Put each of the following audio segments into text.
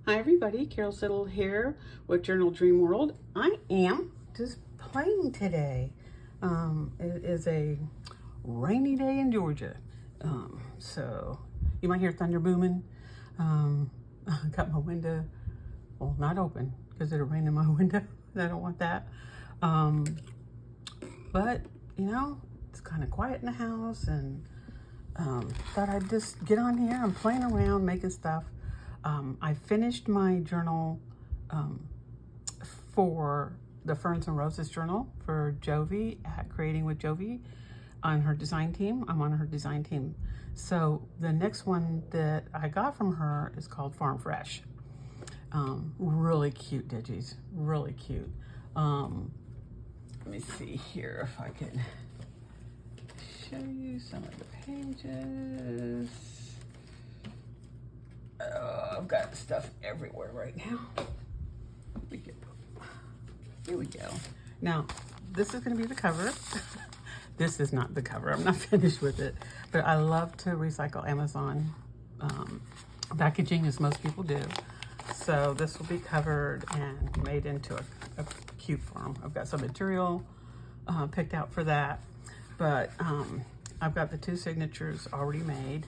Hi everybody, Carol Settle here with Journal Dream World. I am just playing today. It is a rainy day in Georgia. So you might hear thunder booming. I got my window, well, not open because it'll rain in my window. I don't want that. But you know, it's kind of quiet in the house, and thought I'd just get on here. I'm playing around, making stuff. I finished my journal for the Ferns and Roses journal for Jovi at Creating with Jovi on her design team. I'm on her design team. So the next one that I got from her is called Farm Fresh. Really cute digis, really cute. Let me see here if I can show you some of the pages. I've got stuff everywhere right now. Here we go. Now, this is going to be the cover. This is not the cover. I'm not finished with it. But I love to recycle Amazon packaging, as most people do. So this will be covered and made into a cute form. I've got some material picked out for that. But I've got the 2 signatures already made.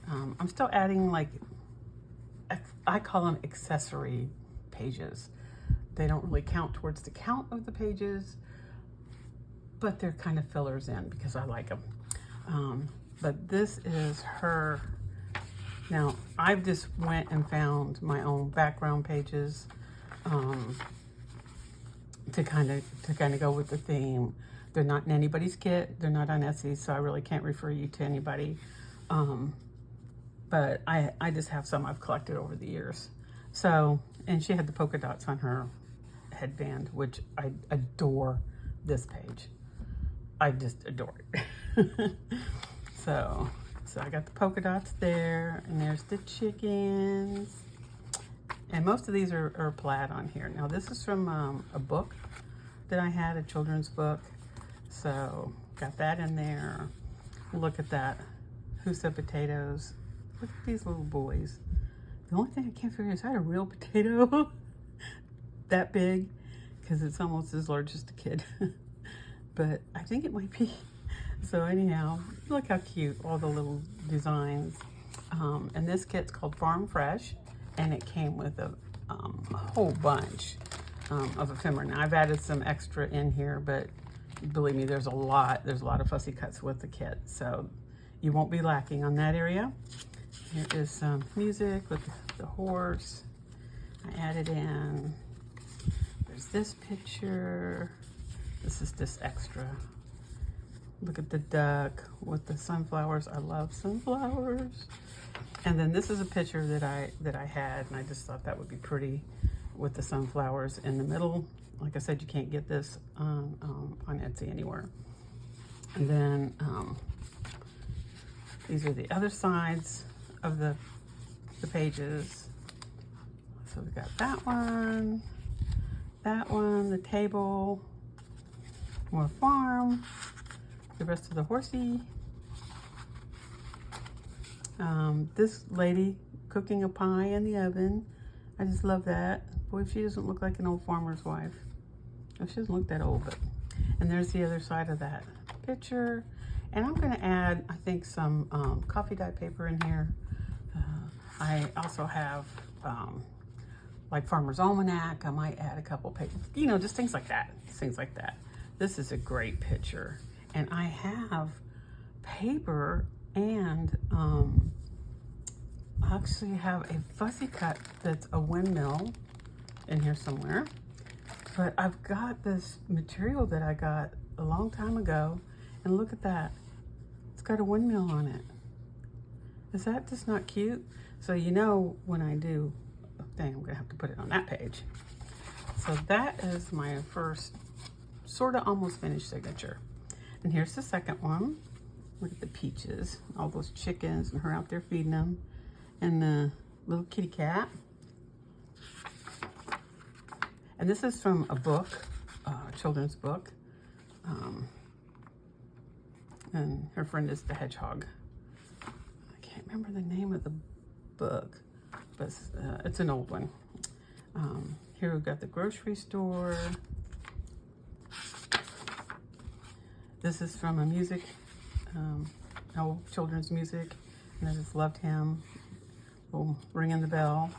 I'm still adding, like, I call them accessory pages. They don't really count towards the count of the pages, but they're kind of fillers in because I like them. But this is her. Now, I've just went and found my own background pages to kind of go with the theme. They're not in anybody's kit. They're not on Etsy, so I really can't refer you to anybody. But I just have some I've collected over the years. So, and she had the polka dots on her headband, which I adore this page. I just adore it. So I got the polka dots there, and there's the chickens. And most of these are plaid on here. Now this is from a book that I had, a children's book. So got that in there. Look at that. Who said potatoes? Look at these little boys. The only thing I can't figure is that a real potato that big, because it's almost as large as the kid. But I think it might be. So anyhow, look how cute, all the little designs. And this kit's called Farm Fresh, and it came with a whole bunch of ephemera. Now I've added some extra in here, but believe me, there's a lot of fussy cuts with the kit. So you won't be lacking on that area. Here is some music with the horse. I added in. There's this picture. This is just extra. Look at the duck with the sunflowers. I love sunflowers. And then this is a picture that I had, and I just thought that would be pretty with the sunflowers in the middle. Like I said, you can't get this on Etsy anywhere. And then these are the other sides of the pages. So we got that one, the table, more farm, the rest of the horsey. This lady cooking a pie in the oven. I just love that. Boy, if she doesn't look like an old farmer's wife. Well, she doesn't look that old, but. And there's the other side of that picture. And I'm gonna add, I think, some coffee dye paper in here. I also have like Farmer's Almanac. I might add a couple pages, you know, just things like that, This is a great picture. And I have paper, and I actually have a fussy cut that's a windmill in here somewhere. But I've got this material that I got a long time ago, and look at that. It's got a windmill on it. Is that just not cute? So you know, when I do a thing, I'm gonna have to put it on that page. So that is my first sort of almost finished signature. And here's the second one. Look at the peaches, all those chickens, and her out there feeding them, and the little kitty cat. And this is from a book, a children's book. And her friend is the hedgehog. I can't remember the name of the book. but it's an old one. Here we've got the grocery store. This is from a music, old children's music, and I just loved him. Ringing the bell.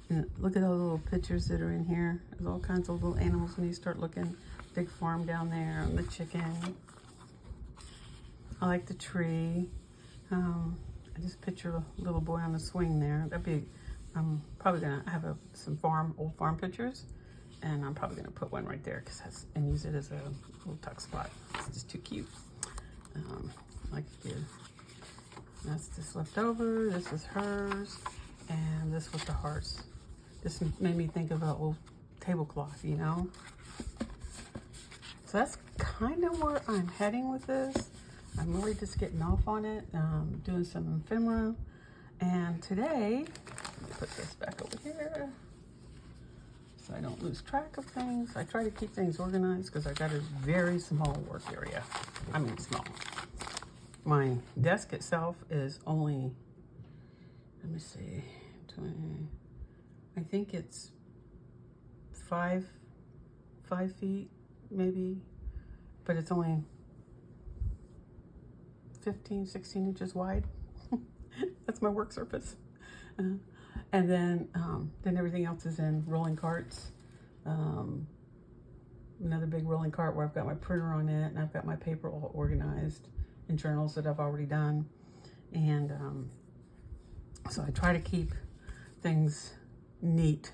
And look at all the little pictures that are in here. There's all kinds of little animals when you start looking. Big farm down there, and the chicken. I like the tree. I just picture a little boy on the swing there. That'd be, I'm probably gonna have some old farm pictures, and I'm probably gonna put one right there and use it as a little tuck spot. It's just too cute. Like to do. That's just left over. This is hers, and this with the hearts. This made me think of an old tablecloth, you know? So that's kind of where I'm heading with this. I'm really just getting off on it, doing some ephemera. And today, let me put this back over here so I don't lose track of things. I try to keep things organized because I got a very small work area. I mean small. My desk itself is only, let me see, 20, I think it's 5 feet maybe, but it's only 15, 16 inches wide. That's my work surface. And then everything else is in rolling carts. Another big rolling cart where I've got my printer on it, and I've got my paper all organized in journals that I've already done. And so I try to keep things neat,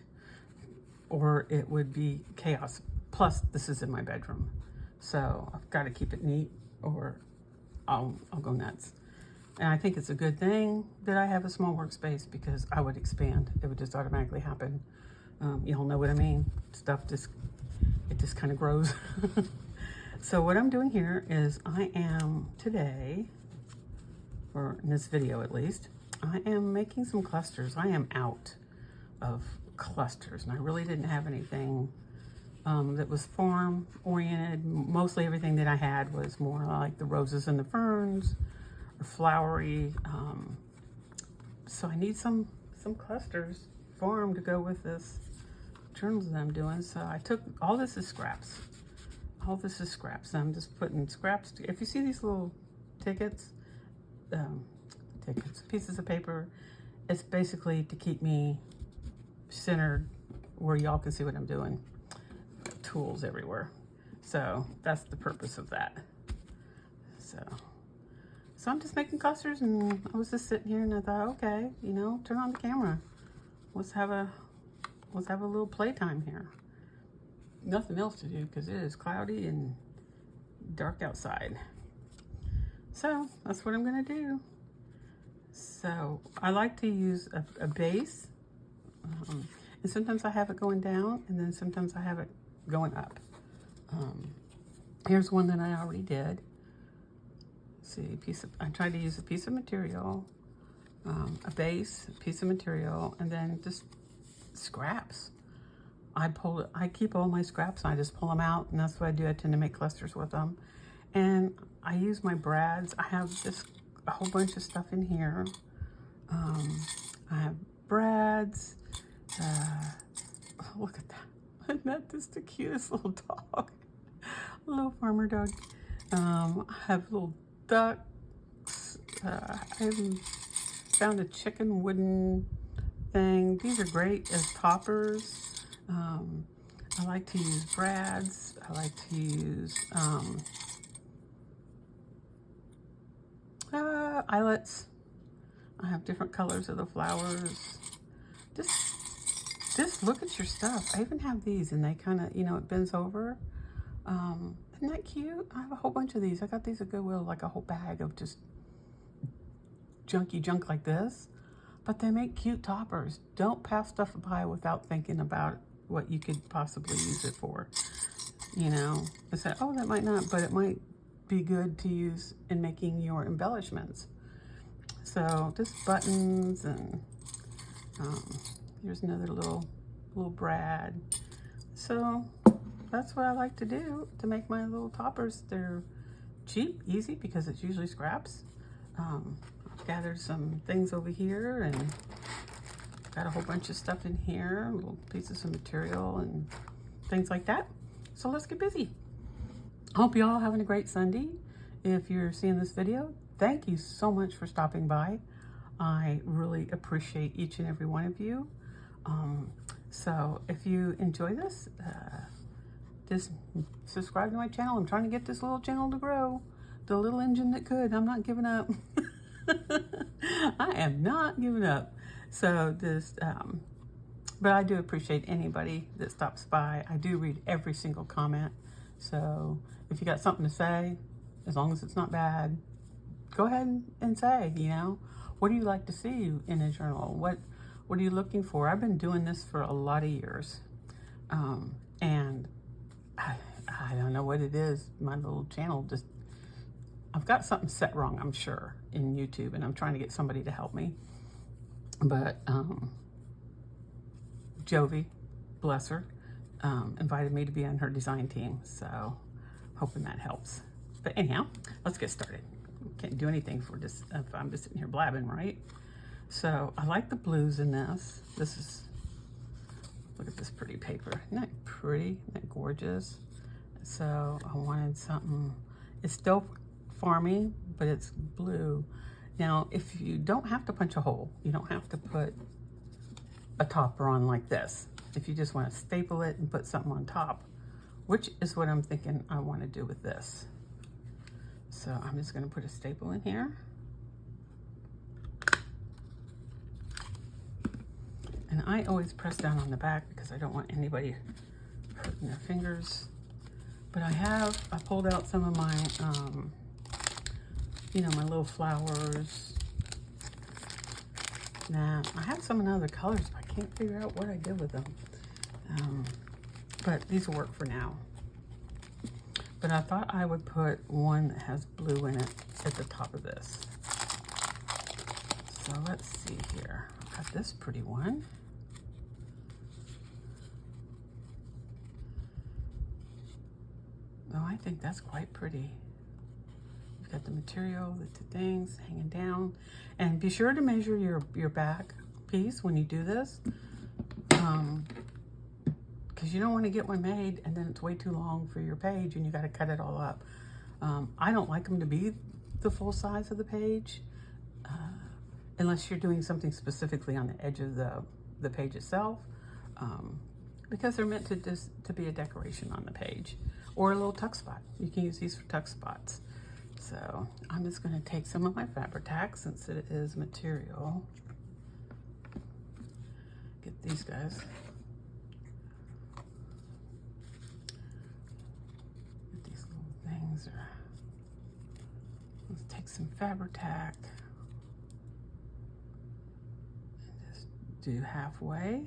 or it would be chaos. Plus, this is in my bedroom, so I've got to keep it neat, or I'll go nuts. And I think it's a good thing that I have a small workspace, because I would expand. It would just automatically happen. You all know what I mean. Stuff just kind of grows. So what I'm doing here is I am today, or in this video at least, I am making some clusters. I am out of clusters, and I really didn't have anything that was farm oriented. Mostly everything that I had was more like the roses and the ferns, or flowery. So I need some clusters, farm, to go with this journals that I'm doing. So I took, all this is scraps. All this is scraps. I'm just putting scraps. If you see these little tickets, pieces of paper, it's basically to keep me centered where y'all can see what I'm doing. Tools everywhere. So that's the purpose of that. So I'm just making clusters, and I was just sitting here and I thought, okay, you know, turn on the camera. Let's have a little playtime here. Nothing else to do because it is cloudy and dark outside. So that's what I'm gonna do. So I like to use a base, and sometimes I have it going down, and then sometimes I have it going up. Here's one that I already did. See, I tried to use a piece of material, a base, a piece of material, and then just scraps. I keep all my scraps, and I just pull them out, and that's what I do. I tend to make clusters with them. And I use my brads. I have just a whole bunch of stuff in here. I have brads. Look at that. Isn't that just the cutest little dog? A little farmer dog. I have little ducks. I even found a chicken wooden thing. These are great as toppers. I like to use brads. I like to use eyelets. I have different colors of the flowers. Just look at your stuff. I even have these, and they kind of, you know, it bends over. Isn't that cute? I have a whole bunch of these. I got these at Goodwill, like a whole bag of just junky junk like this. But they make cute toppers. Don't pass stuff by without thinking about what you could possibly use it for. You know, I said, oh, that might not, but it might be good to use in making your embellishments. So just buttons, and here's another little brad. So that's what I like to do to make my little toppers. They're cheap, easy, because it's usually scraps. gathered some things over here and got a whole bunch of stuff in here, little pieces of material and things like that. So let's get busy. I hope you all having a great Sunday. If you're seeing this video, thank you so much for stopping by. I really appreciate each and every one of you. So if you enjoy this, just subscribe to my channel. I'm trying to get this little channel to grow. The little engine that could. I'm not giving up. I am not giving up. So just, but I do appreciate anybody that stops by. I do read every single comment. So if you got something to say, as long as it's not bad, go ahead and say, you know, what do you like to see in a journal? What are you looking for? I've been doing this for a lot of years. And I don't know what it is. My little channel just, I've got something set wrong, I'm sure, in YouTube, and I'm trying to get somebody to help me. But Jovi, bless her, invited me to be on her design team. So hoping that helps. But anyhow, let's get started. Can't do anything for this if I'm just sitting here blabbing, right? So I like the blues in this. This is, look at this pretty paper. Isn't that pretty? Isn't that gorgeous? So I wanted something, it's still farmy, but it's blue. Now, if you don't have to punch a hole, you don't have to put a topper on like this. If you just want to staple it and put something on top, which is what I'm thinking I want to do with this. So I'm just going to put a staple in here. And I always press down on the back because I don't want anybody hurting their fingers. But I pulled out some of my, you know, my little flowers. Now, I have some in other colors, but I can't figure out what I did with them. But these will work for now. But I thought I would put one that has blue in it at the top of this. So let's see here. I've got this pretty one. Oh, I think that's quite pretty. You've got the material, the things hanging down. And be sure to measure your back piece when you do this. Because you don't want to get one made and then it's way too long for your page and you got to cut it all up. I don't like them to be the full size of the page unless you're doing something specifically on the edge of the page itself, because they're meant to be a decoration on the page or a little tuck spot. You can use these for tuck spots. So I'm just going to take some of my Fabri-Tac since it is material. Get these guys. Let's take some Fabri-Tac and just do halfway.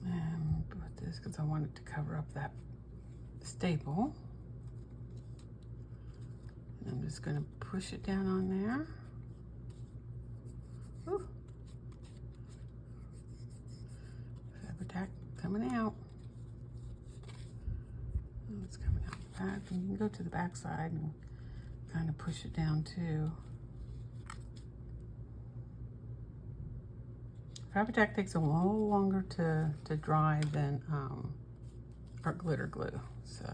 And put this because I wanted to cover up that staple. And I'm just going to push it down on there. Ooh. Fabri-Tac coming out. Oh, it's coming out the back. And you can go to the back side and kind of push it down too. Fabri-Tac takes a little longer to dry than our glitter glue. So,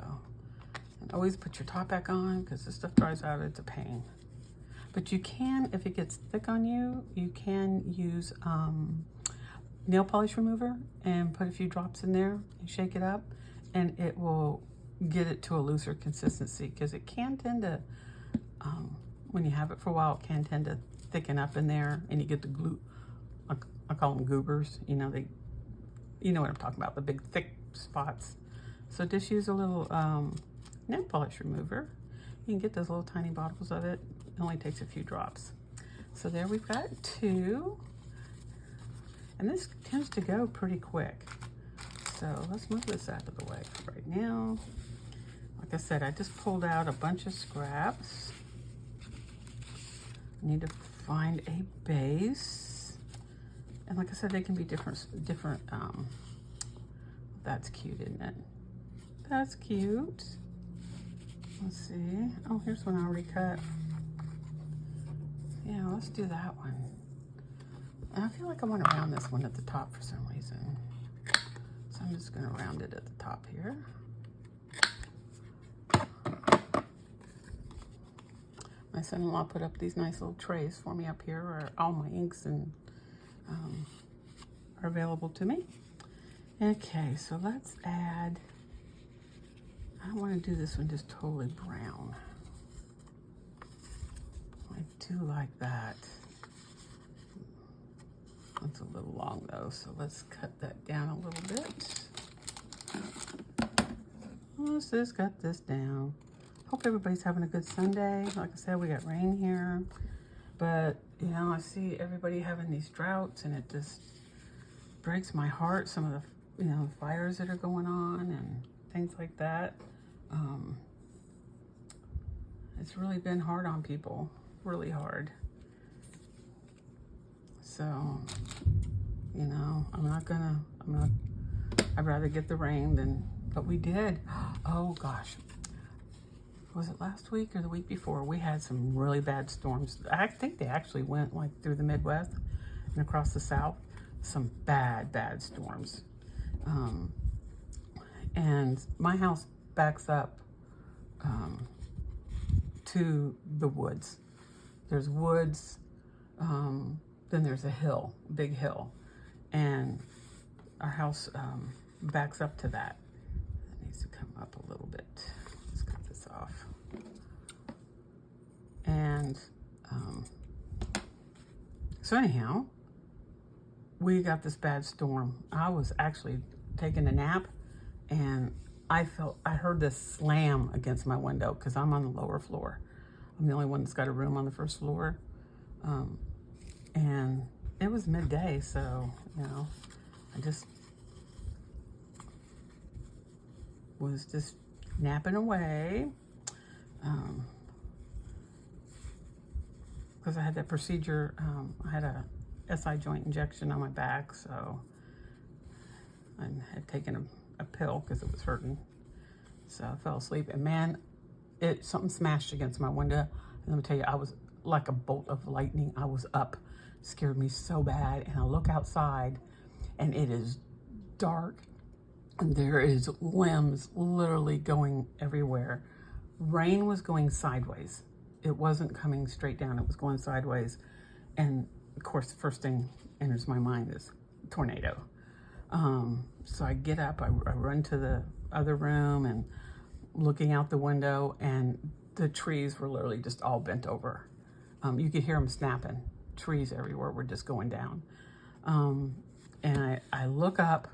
and always put your top back on because this stuff dries out, it's a pain. But you can, if it gets thick on you, you can use nail polish remover and put a few drops in there and shake it up, and it will get it to a looser consistency because it can tend to, when you have it for a while, it can tend to thicken up in there and you get the glue. I call them goobers, you know, you know what I'm talking about, the big thick spots. So just use a little nail polish remover. You can get those little tiny bottles of it. It only takes a few drops. So there we've got two. And this tends to go pretty quick. So let's move this out of the way for right now. Like I said, I just pulled out a bunch of scraps. I need to find a base. And like I said, they can be different, that's cute, isn't it? That's cute. Let's see. Oh, here's one I already cut. Yeah, let's do that one. And I feel like I want to round this one at the top for some reason. So I'm just going to round it at the top here. My son-in-law put up these nice little trays for me up here where all my inks and are available to me. Okay, so let's add, I don't want to do this one just totally brown. I do like that. That's a little long though, so let's cut that down a little bit. Let's just cut this down. Hope everybody's having a good Sunday. Like I said, we got rain here, but you know, I see everybody having these droughts and it just breaks my heart. Some of the, you know, fires that are going on and things like that. It's really been hard on people, really hard. So, you know, I'd rather get the rain than, but we did. Oh gosh. Was it last week or the week before? We had some really bad storms. I think they actually went like through the Midwest and across the South. Some bad storms. And my house backs up to the woods. There's woods, then there's a hill, big hill, and our house backs up to that. It needs to come up a little bit. Let's cut this off. And so anyhow, we got this bad storm. I was actually taking a nap and I heard this slam against my window because I'm on the lower floor. I'm the only one that's got a room on the first floor. And it was midday, so, you know, I just was just napping away. Because I had that procedure, I had a SI joint injection on my back, so I had taken a pill because it was hurting. So I fell asleep, and man, something smashed against my window. And let me tell you, I was like a bolt of lightning. I was up, scared me so bad. And I look outside, and it is dark, and there is limbs literally going everywhere. Rain was going sideways. It wasn't coming straight down. It was going sideways. And of course, the first thing enters my mind is tornado. So I get up, I run to the other room and looking out the window, and the trees were literally just all bent over. You could hear them snapping. Trees everywhere were just going down. And I look up,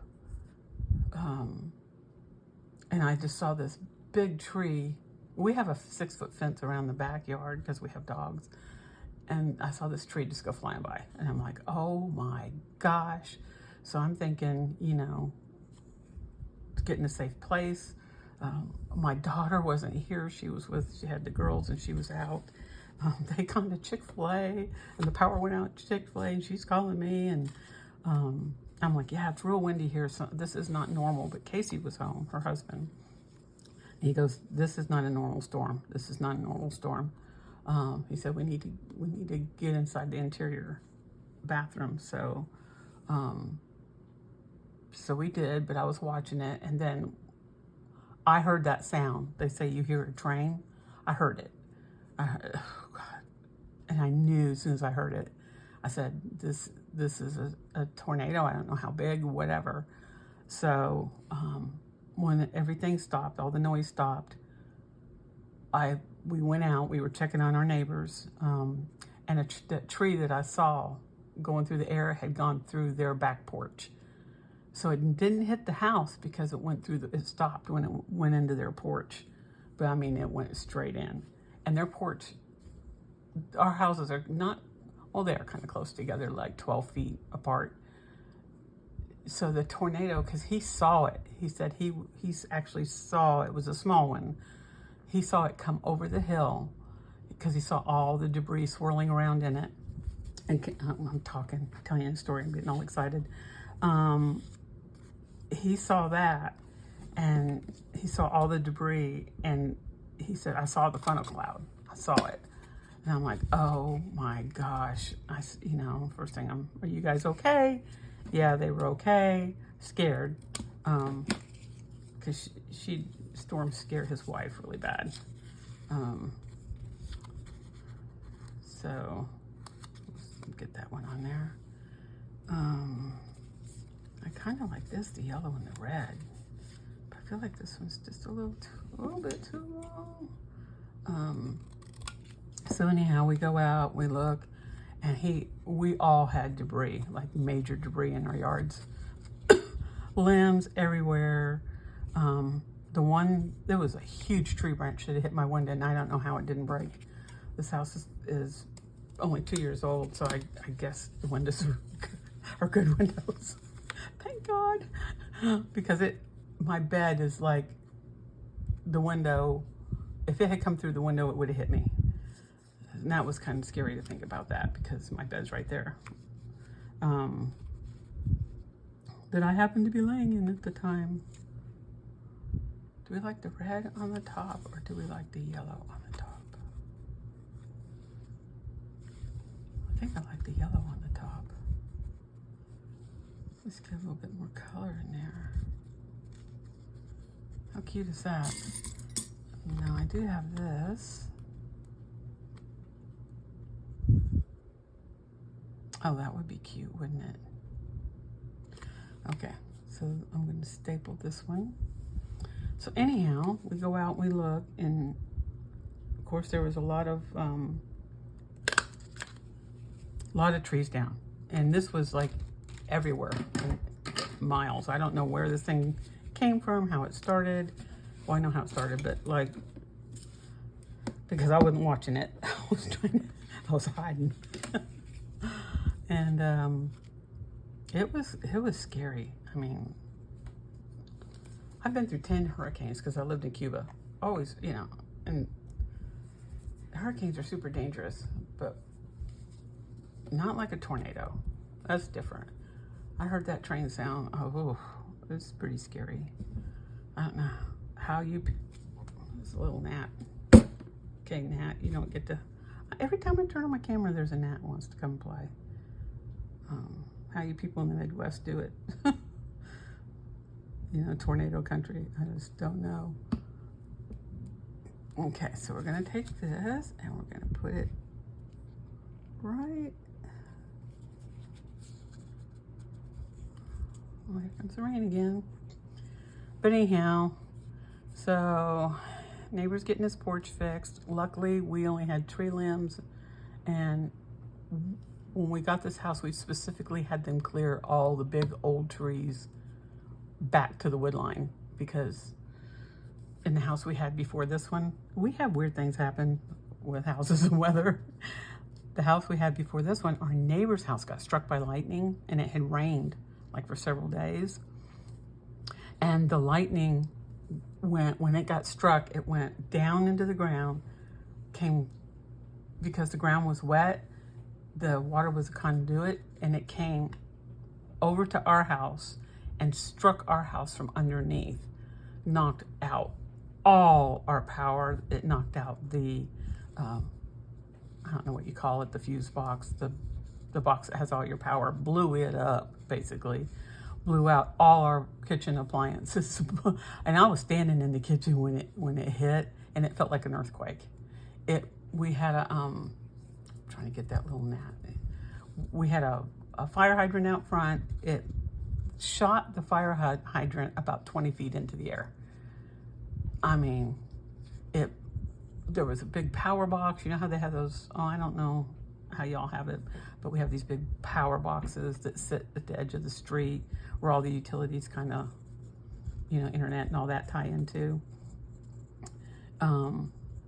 and I just saw this big tree. We have a 6-foot fence around the backyard because we have dogs. And I saw this tree just go flying by. And I'm like, oh my gosh. So I'm thinking, you know, to get in a safe place. My daughter wasn't here. She had the girls and she was out. They come to Chick-fil-A and the power went out to Chick-fil-A and she's calling me. And I'm like, yeah, it's real windy here. So this is not normal. But Casey was home, her husband. He goes, this is not a normal storm. This is not a normal storm. He said, we need to get inside the interior bathroom. So, so we did, but I was watching it, and then I heard that sound. They say you hear a train. I heard it. Oh God. And I knew as soon as I heard it, I said, this is a tornado. I don't know how big, whatever. So, when everything stopped, all the noise stopped, we went out, we were checking on our neighbors, and that tree that I saw going through the air had gone through their back porch. So it didn't hit the house because it stopped when it went into their porch. But I mean, it went straight in. And their porch, our houses are not, well, they are kind of close together, like 12 feet apart. So the tornado, because he saw it, he said he's actually saw, it was a small one. He saw it come over the hill because he saw all the debris swirling around in it. And I'm telling you a story, I'm getting all excited. He saw that, and he saw all the debris, and he said, I saw the funnel cloud. I saw it. And I'm like, oh my gosh. First thing, are you guys okay? Yeah, they were okay. Scared. Because Storm scared his wife really bad. So, let's get that one on there. I kind of like this, the yellow and the red. But I feel like this one's just a little bit too long. So anyhow, we go out, we look, and we all had debris, like major debris in our yards. Limbs everywhere. There was a huge tree branch that hit my window, and I don't know how it didn't break. This house is only 2 years old, so I guess the windows are good windows. Thank God. Because my bed is like the window. If it had come through the window, it would have hit me. And that was kind of scary to think about that, because my bed's right there. That I happened to be laying in at the time. Do we like the red on the top, or do we like the yellow on the top? I think I like the yellow on the top. Let's get a little bit more color in there. How cute is that? Now I do have this. Oh, that would be cute, wouldn't it? Okay, so I'm going to staple this one. So anyhow, we go out, we look, and of course there was a lot of trees down, and this was like everywhere, miles. I don't know where this thing came from, how it started. Well, I know how it started, but like, because I wasn't watching it, I was hiding. And it was scary. I mean, I've been through 10 hurricanes because I lived in Cuba. Always, and hurricanes are super dangerous, but not like a tornado. That's different. I heard that train sound. Oh, it's pretty scary. I don't know how this little gnat. Okay, gnat, you don't get to. Every time I turn on my camera, there's a gnat who wants to come play. How you people in the Midwest do it. Tornado country. I just don't know. Okay, so we're going to take this and we're going to put it right. Oh, here comes the rain again. But anyhow, so neighbor's getting his porch fixed. Luckily, we only had tree limbs, and when we got this house, we specifically had them clear all the big old trees back to the wood line, because in the house we had before this one, we have weird things happen with houses and weather. The house we had before this one, our neighbor's house got struck by lightning, and it had rained like for several days. And the lightning when it got struck, it went down into the ground, because the ground was wet, the water was a conduit, and it came over to our house and struck our house from underneath, knocked out all our power. It knocked out the, I don't know what you call it, the fuse box, the box that has all your power, blew it up, basically. Blew out all our kitchen appliances. And I was standing in the kitchen when it hit, and it felt like an earthquake. We had I'm trying to get that little gnat. We had a fire hydrant out front. It shot the fire hydrant about 20 feet into the air. I mean, there was a big power box. You know how they have those? Oh, I don't know how y'all have it, but we have these big power boxes that sit at the edge of the street where all the utilities kind of, internet and all that tie into.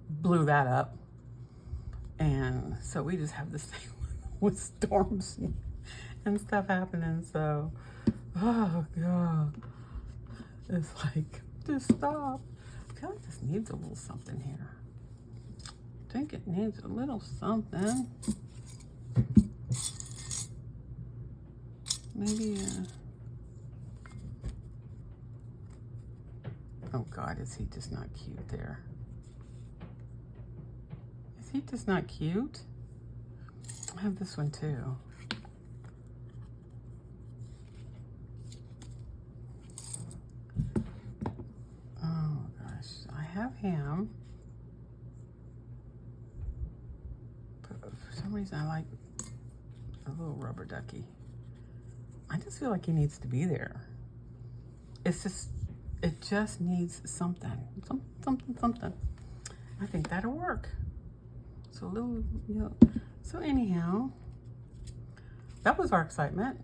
Blew that up. And so we just have this thing with storms and stuff happening. So, oh God, it's like, just stop. I feel like this needs a little something here. I think it needs a little something. Maybe Oh God, is he just not cute there? Is he just not cute? I have this one too. Oh gosh, I have him. But for some reason I like a little rubber ducky. I just feel like he needs to be there. It just needs something. Something. I think that'll work. So a little, you know. So anyhow, that was our excitement.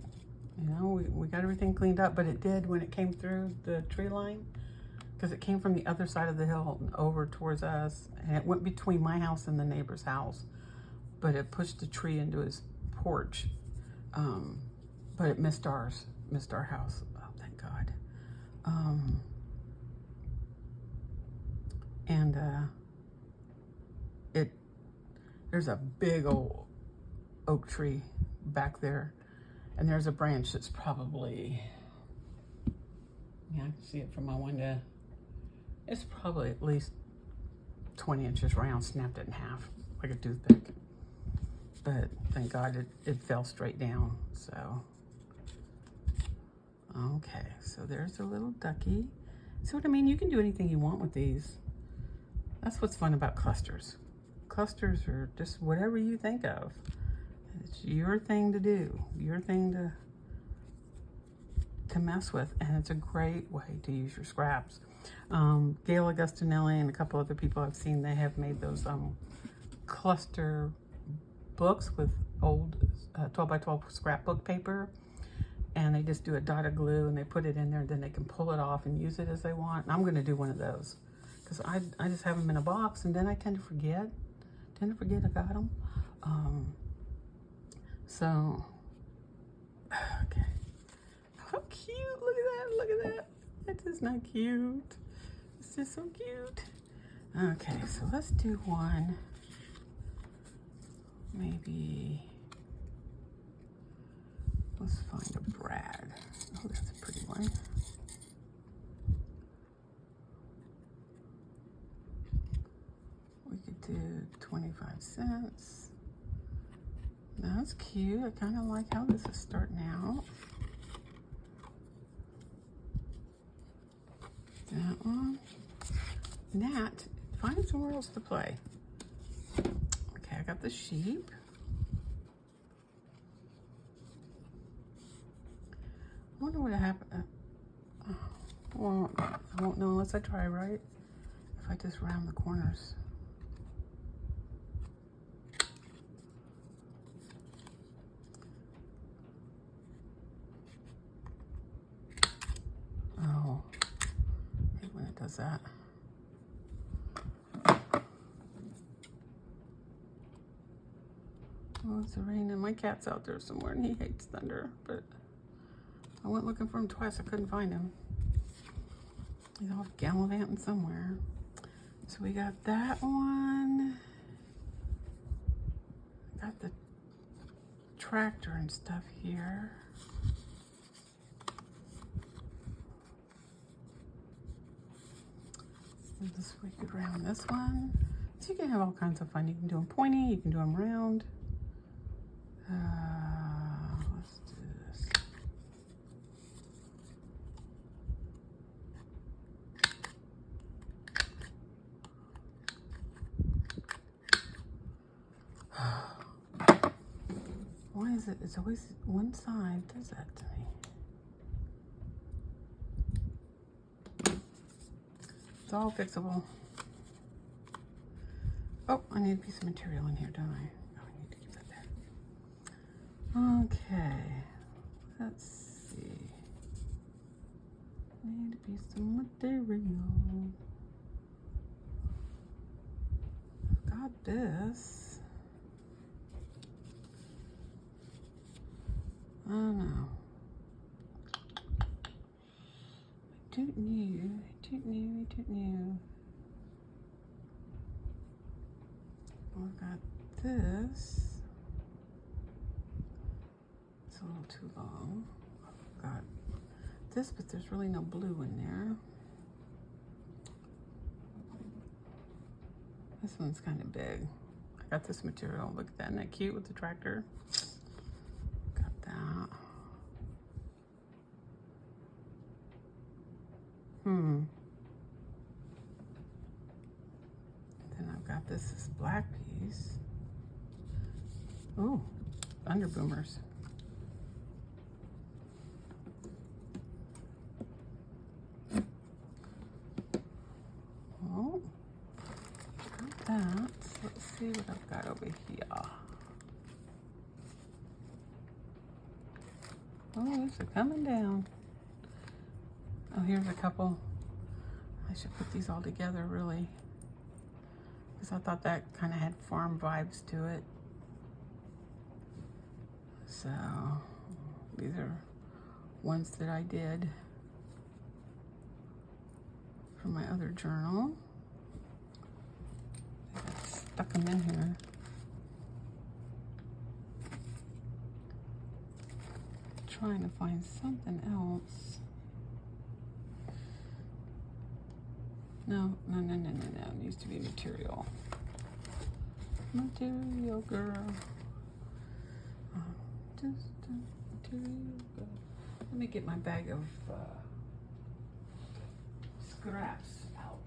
You know, we got everything cleaned up, but it did when it came through the tree line, because it came from the other side of the hill over towards us, and it went between my house and the neighbor's house, but it pushed the tree into his porch, but it missed our house. Oh, thank God. And there's a big old oak tree back there, and there's a branch that's probably, yeah, I can see it from my window. It's probably at least 20 inches round, snapped it in half like a toothpick. But thank God it fell straight down. So, okay, so there's a little ducky. See what I mean? You can do anything you want with these. That's what's fun about clusters. Clusters are just whatever you think of. It's your thing to do, your thing to mess with, and it's a great way to use your scraps. Gail Augustinelli and a couple other people I've seen, they have made those cluster books with old 12 by 12 scrapbook paper, and they just do a dot of glue and they put it in there, and then they can pull it off and use it as they want. And I'm going to do one of those, because I just have them in a box, and then I tend to forget I got them. So, okay. How cute, look at that. That is not cute. It's just so cute. Okay, so let's do one. Maybe, let's find a Brad. Oh, that's a pretty one. We could do 25 cents. That's cute. I kind of like how this is starting out. That one. Nat, find somewhere else to play. Okay, I got the sheep. I wonder what happened. Well, I won't know unless I try, right? If I just round the corners. Oh, I hate when it does that. Oh, it's raining. My cat's out there somewhere, and he hates thunder, but I went looking for him twice. I couldn't find him. He's off gallivanting somewhere. So we got that one. Got the tractor and stuff here. And this, we could round this one. So you can have all kinds of fun. You can do them pointy, you can do them round. Let's do this. Why is it? It's always one side does that to me. It's all fixable. Oh, I need a piece of material in here, don't I? Oh, I need to keep that there. Okay, let's see. Need a piece of material. Got this. I don't know. Toot new. I've got this. It's a little too long. I've got this, but there's really no blue in there. This one's kind of big. I got this material. Look at that. Isn't that cute with the tractor? Got that. Then I've got this black piece. Oh, thunder boomers. Oh, got that. Let's see what I've got over here. Oh, these are coming down. Oh, here's a couple. I should put these all together, really, because I thought that kind of had farm vibes to it. So these are ones that I did for my other journal. I stuck them in here. Trying to find something else. No. It needs to be material. Material girl. Just material girl. Let me get my bag of scraps out.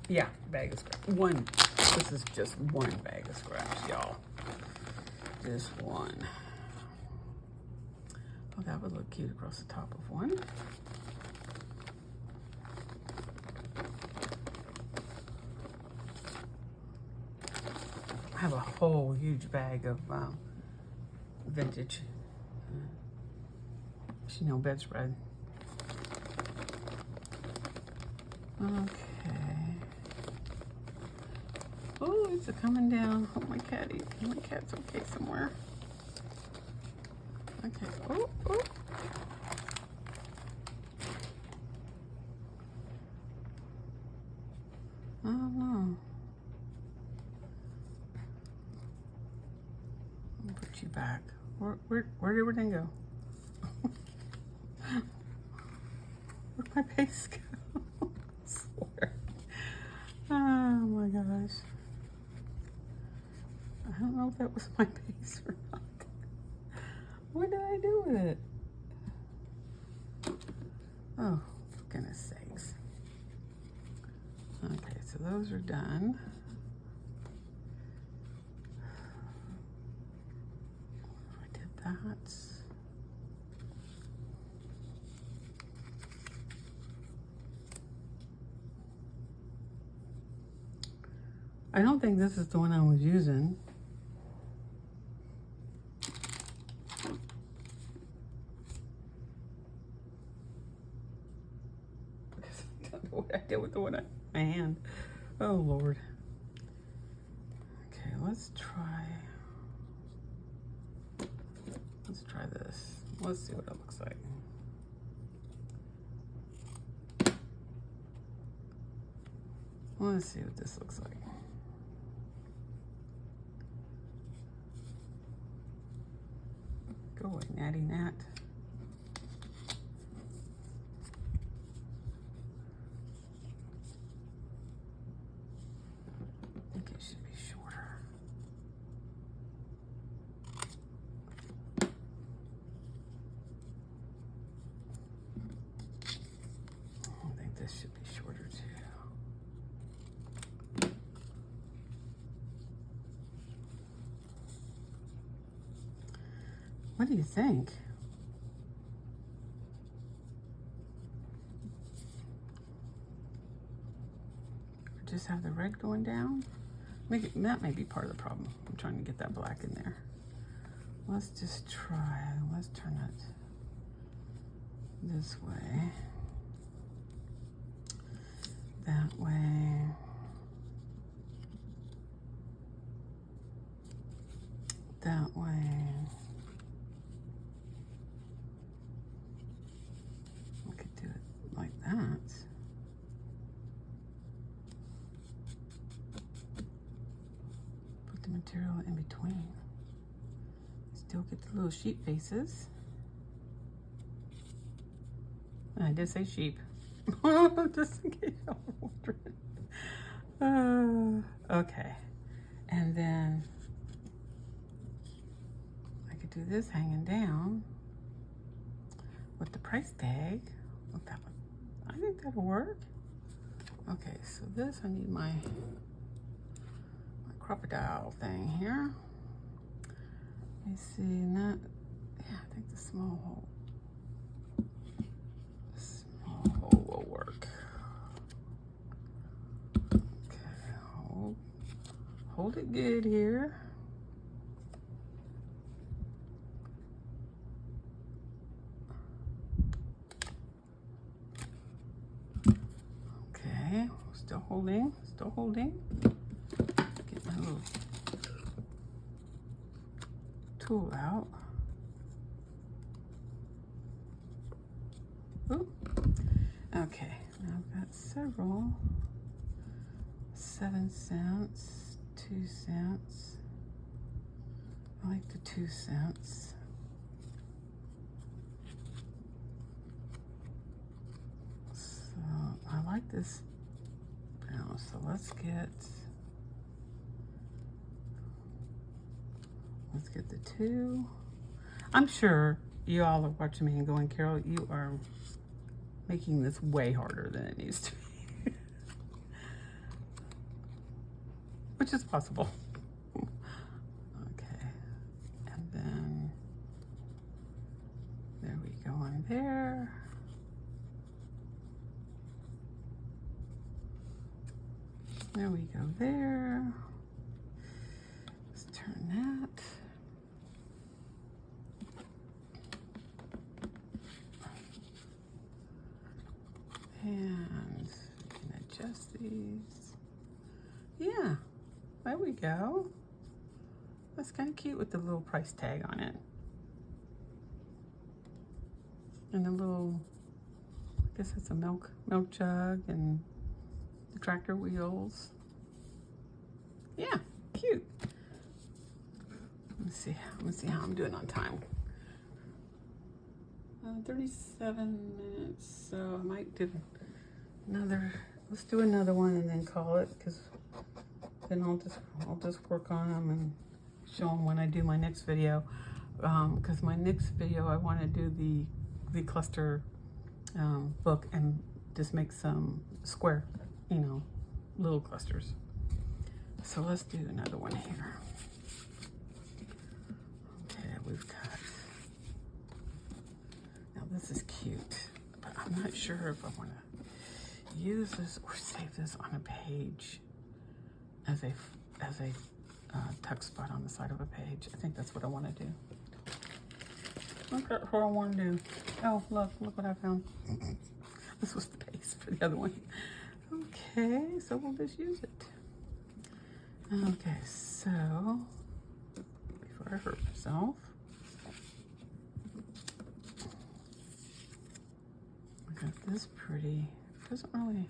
Yeah, bag of scraps. One. This is just one bag of scraps, y'all. Just one. Oh, that would look cute across the top of one. I have a whole huge bag of vintage Chanel bedspread. Okay. Oh, it's coming down. Oh, my catty. My cat's okay somewhere. Okay. Oh. Oh no. I'll put you back. Where did everything go? Where'd my base go? I swear. Oh my gosh. I don't know if that was my base or not. What did I do with it? Oh, for goodness sakes. Okay, so those are done. I did that. I don't think this is the one I was using. What I did with the one in my hand. Oh Lord. Okay, let's try this. Let's see what it looks like. Let's see what this looks like. Go away, Natty Nat. Should be shorter too. What do you think? Just have the red going down? That may be part of the problem. I'm trying to get that black in there. Let's just try. Let's turn it this way. That way. That way. We could do it like that. material in between. Still get the little sheep faces. And I did say sheep, just in case y'all were wondering. Okay, and then I could do this hanging down with the price tag. Look, that one. I think that'll work. Okay, so this, I need my crocodile thing here. Let me see, and that, yeah, I think the small hole will work. Okay, hold it good here. Okay, still holding, still holding. Get my little tool out. Ooh. Okay, now I've got several. 7 cents, 2 cents. I like the 2 cents. So I like this brown. So let's get the 2. I'm sure you all are watching me and going, Carol, you are making this way harder than it needs to be. Which is possible. Okay. And then there we go on there. There we go there. Let's turn that. And we can adjust these. Yeah, there we go. That's kind of cute with the little price tag on it. And the little, I guess it's a milk jug and the tractor wheels. Yeah, cute. Let's see how I'm doing on time. 37 minutes, so I might do let's do another one and then call it, because then I'll just work on them and show them when I do my next video. Because my next video I want to do the cluster book and just make some square, little clusters. So let's do another one here. Okay, we've got, now this is cute, but I'm not sure if I want to use this or save this on a page as a tuck spot on the side of a page. I think that's what I want to do. Look at what I want to do. Oh, look what I found. This was the base for the other one. Okay, so we'll just use it. Okay, so before I hurt myself, I got this pretty, doesn't really,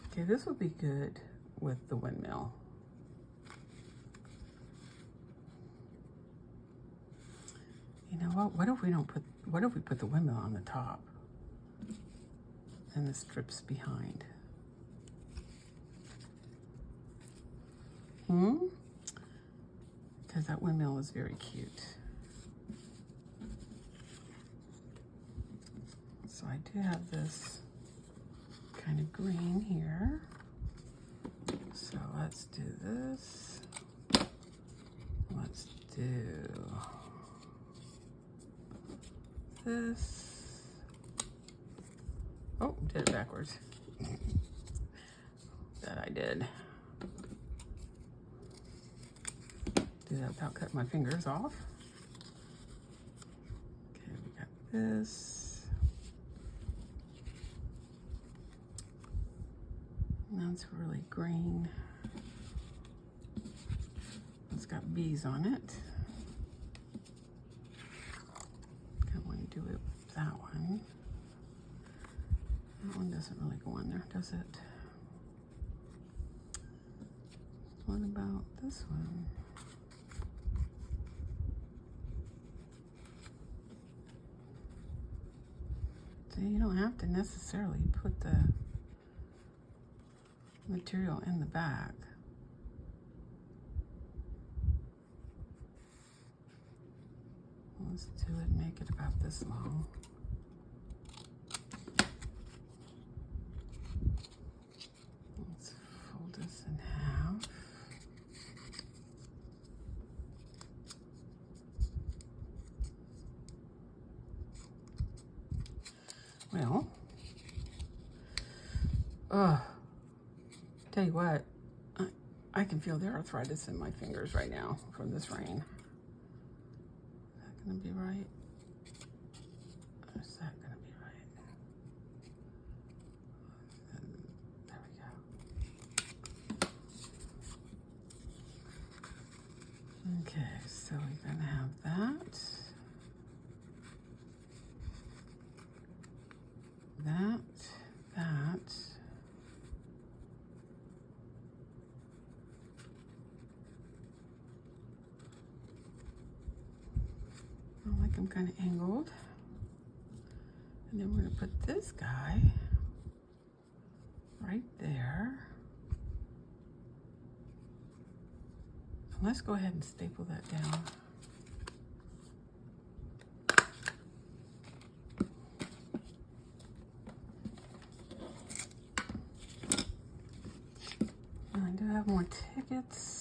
okay, this would be good with the windmill. You know what if we put the windmill on the top and the strips behind? Because that windmill is very cute. So I do have this kind of green here. So let's do this. Let's do this. Oh, did it backwards. That I did. Do that without cutting my fingers off. Okay, we got this. And that's really green. It's got bees on it. I want to do it with that one. That one doesn't really go in there, does it? what about this one? So you don't have to necessarily put the material in the back. Let's do it, make it about this long. Let's fold this in half. Well, tell you what, I can feel the arthritis in my fingers right now from this rain. Is that gonna be right? Or is that gonna be right? There we go. Okay, so we're gonna have that. That. I like them kind of angled. And then we're going to put this guy right there. And let's go ahead and staple that down. I do have more tickets.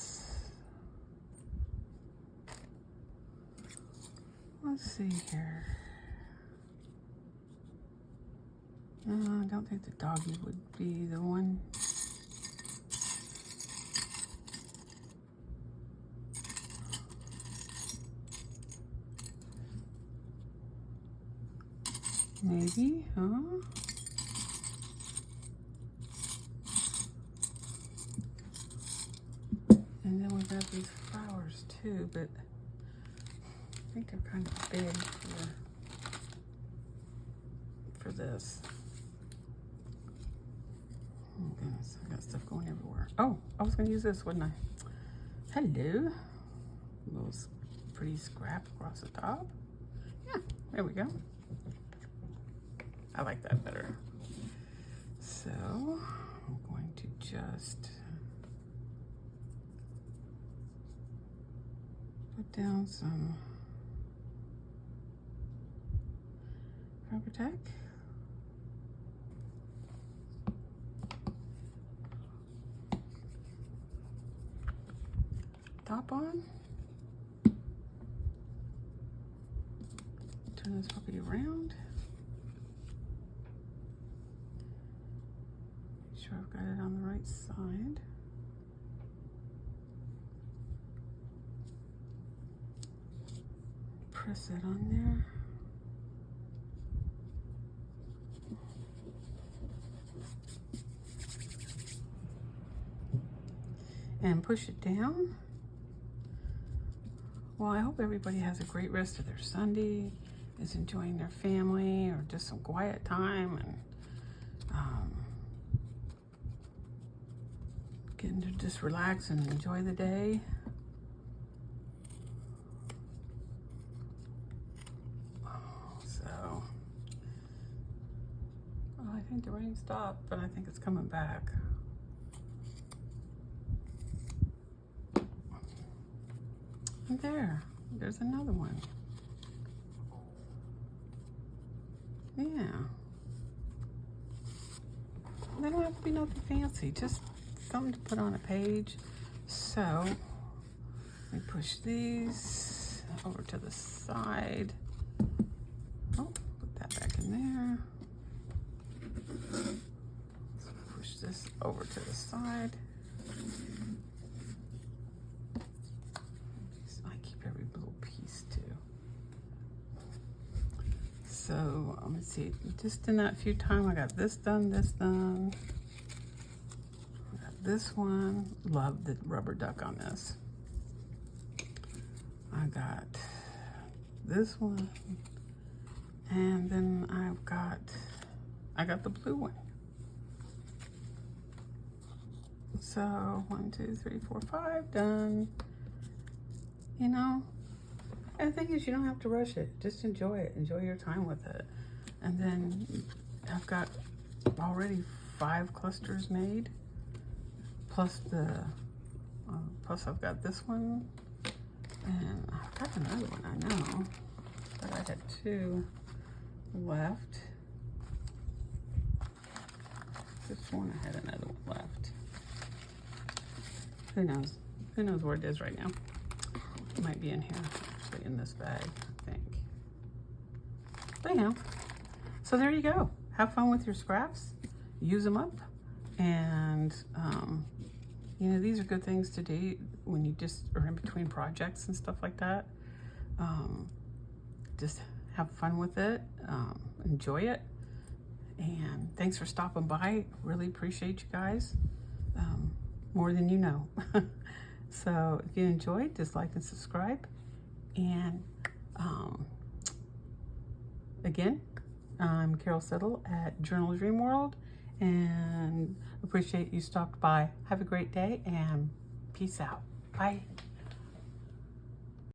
Let's see here. I don't think the doggy would be the one. Maybe, huh? And then we got these flowers too, but I think they're kind of big for this. Oh goodness, I got stuff going everywhere. Oh, I was gonna use this, wasn't I? Hello. A little pretty scrap across the top. Yeah, there we go. I like that better. So I'm going to just put down some Fabric. Top on. Turn this puppy around. Make sure I've got it on the right side. Press it on there. And push it down. Well, I hope everybody has a great rest of their Sunday, is enjoying their family or just some quiet time, and getting to just relax and enjoy the day. So, I think the rain stopped, but I think it's coming back. And there's another one. Yeah. They don't have to be nothing fancy, just something to put on a page. So, we push these over to the side. Oh, put that back in there. So push this over to the side. I keep every little piece too. So let me see, just in that few time, I got this done, I got this one. Love the rubber duck on this. I got this one, and then I got the blue one. So 1, 2, 3, 4, 5, done. You know, and the thing is, you don't have to rush it. Just enjoy it. Enjoy your time with it. And then I've got already 5 clusters made, plus plus I've got this one, and I've got another one, I know, but I had 2 left. This one, I had another one left. Who knows? Who knows where it is right now? It might be in here, actually in this bag, I think. But anyhow, so there you go. Have fun with your scraps. Use them up. And, you know, these are good things to do when you just are in between projects and stuff like that. Just have fun with it. Enjoy it. And thanks for stopping by. Really appreciate you guys. More than you know. So if you enjoyed, just like and subscribe. And again, I'm Carol Settle at Journal Dream World, and appreciate you stopped by. Have a great day and peace out. Bye.